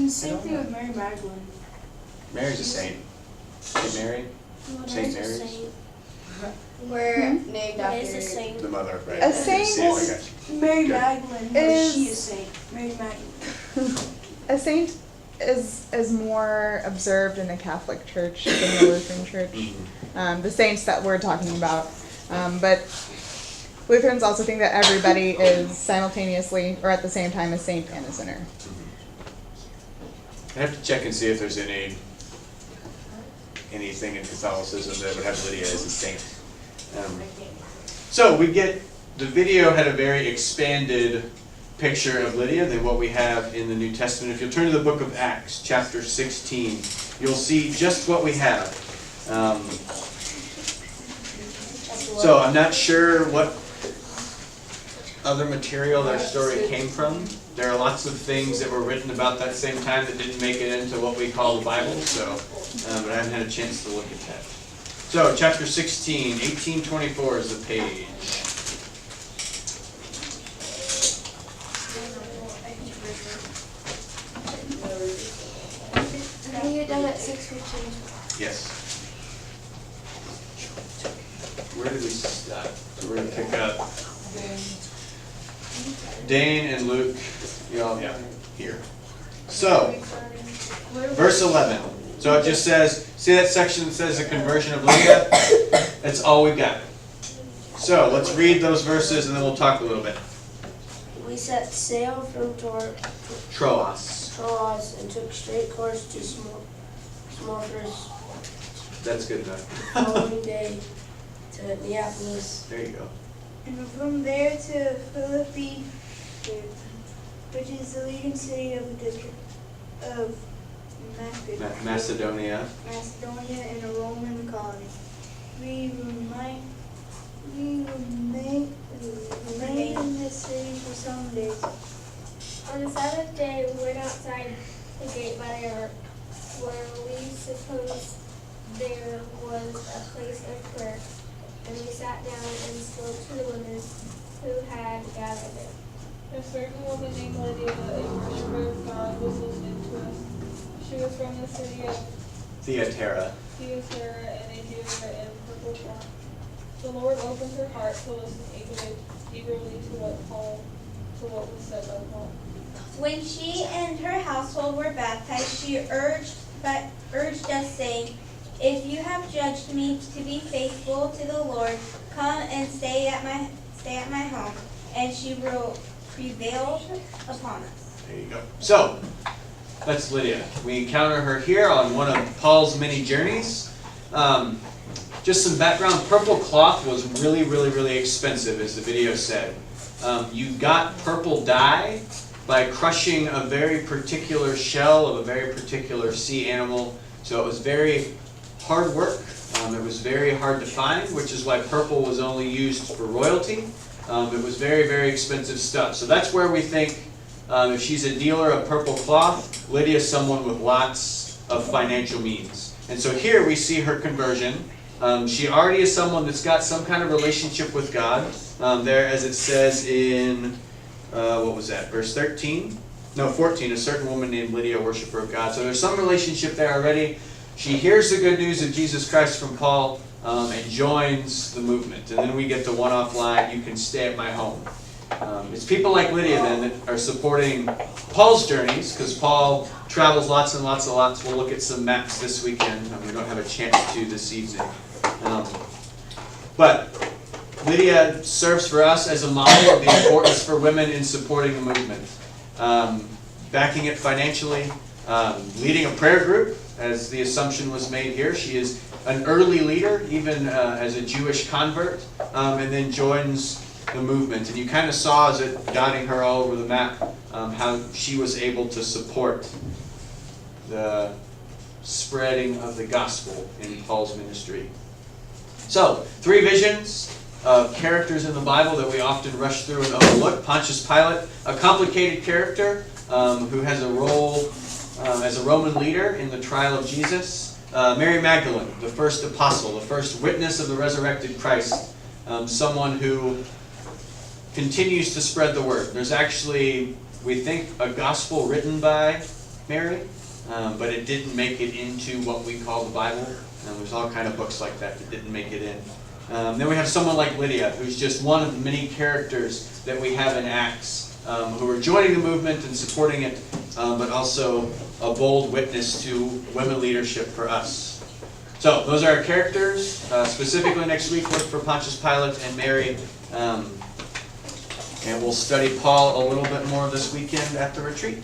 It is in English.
And the same thing with Mary Magdalene. Mary's a saint. Saint Mary? Saint Mary's? We're named after The mother of Christ. A saint Mary Good. Magdalene, Is- she is saint. Mary Magdalene. A saint is more observed in the Catholic Church than the Lutheran Church. The saints that we're talking about. But Lutherans also think that everybody is simultaneously or at the same time a saint and a sinner. I have to check and see if there's anything in Catholicism that would have Lydia as a saint. So we get, the video had a very expanded picture of Lydia than what we have in the New Testament. If you'll turn to the book of Acts, chapter 16, you'll see just what we have. So I'm not sure what other material their story came from. There are lots of things that were written about that same time that didn't make it into what we call the Bible, so, but I haven't had a chance to look at that. So, chapter 16, 1824 is the page. I think you're done at 6:15. Yes. Where did we stop? So we're going to pick up Dane and Luke. Yeah, here. So, verse 11. So it just says, see that section that says the conversion of Lydia? That's all we've got. So let's read those verses and then we'll talk a little bit. We set sail from Troas. Troas and took straight course to Samothrace. That's good enough. Following day to Neapolis. There you go. And from there to Philippi, which is the leading city of Macedonia. Macedonia and a Roman colony. We remained in this city for some days. On the Sabbath day, we went outside the gate by the ark, where we supposed there was a place of prayer, and we sat down and spoke to the women who had gathered there. A certain woman named Lydia, a worshiper of God, was listening to us. She was from the city of Thyatira. Thyatira, and a dealer in purple cloth. The Lord opened her heart to listen eagerly to what was said by Paul. When she and her household were baptized, she urged us, saying, "If you have judged me to be faithful to the Lord, come and stay at my home." And she prevailed upon us. There you go. So, that's Lydia. We encounter her here on one of Paul's many journeys. Just some background. Purple cloth was really, really, really expensive, as the video said. You got purple dye by crushing a very particular shell of a very particular sea animal. So it was very hard work. It was very hard to find, which is why purple was only used for royalty. It was very, very expensive stuff. So that's where we think, if she's a dealer of purple cloth, Lydia is someone with lots of financial means. And so here we see her conversion. She already is someone that's got some kind of relationship with God. There, as it says in, what was that, verse 13? No, 14, a certain woman named Lydia, a worshiper of God. So there's some relationship there already. She hears the good news of Jesus Christ from Paul and joins the movement. And then we get the one-off line, "You can stay at my home." It's people like Lydia then that are supporting Paul's journeys, because Paul travels lots and lots and lots. We'll look at some maps this weekend. We don't have a chance to this evening. But Lydia serves for us as a model of the importance for women in supporting the movement. Backing it financially, leading a prayer group, as the assumption was made here. She is an early leader, even as a Jewish convert, and then joins the movement. And you kind of saw, as it dotting her all over the map, how she was able to support the spreading of the gospel in Paul's ministry. So, 3 visions of characters in the Bible that we often rush through and overlook. Pontius Pilate, a complicated character who has a role as a Roman leader in the trial of Jesus. Mary Magdalene, the first apostle, the first witness of the resurrected Christ. Someone who continues to spread the word. There's actually, we think, a gospel written by Mary, but it didn't make it into what we call the Bible. There's all kind of books like that that didn't make it in. Then we have someone like Lydia, who's just one of the many characters that we have in Acts, who are joining the movement and supporting it, but also a bold witness to women leadership for us. So those are our characters. Specifically next week, look for Pontius Pilate and Mary. And we'll study Paul a little bit more this weekend at the retreat.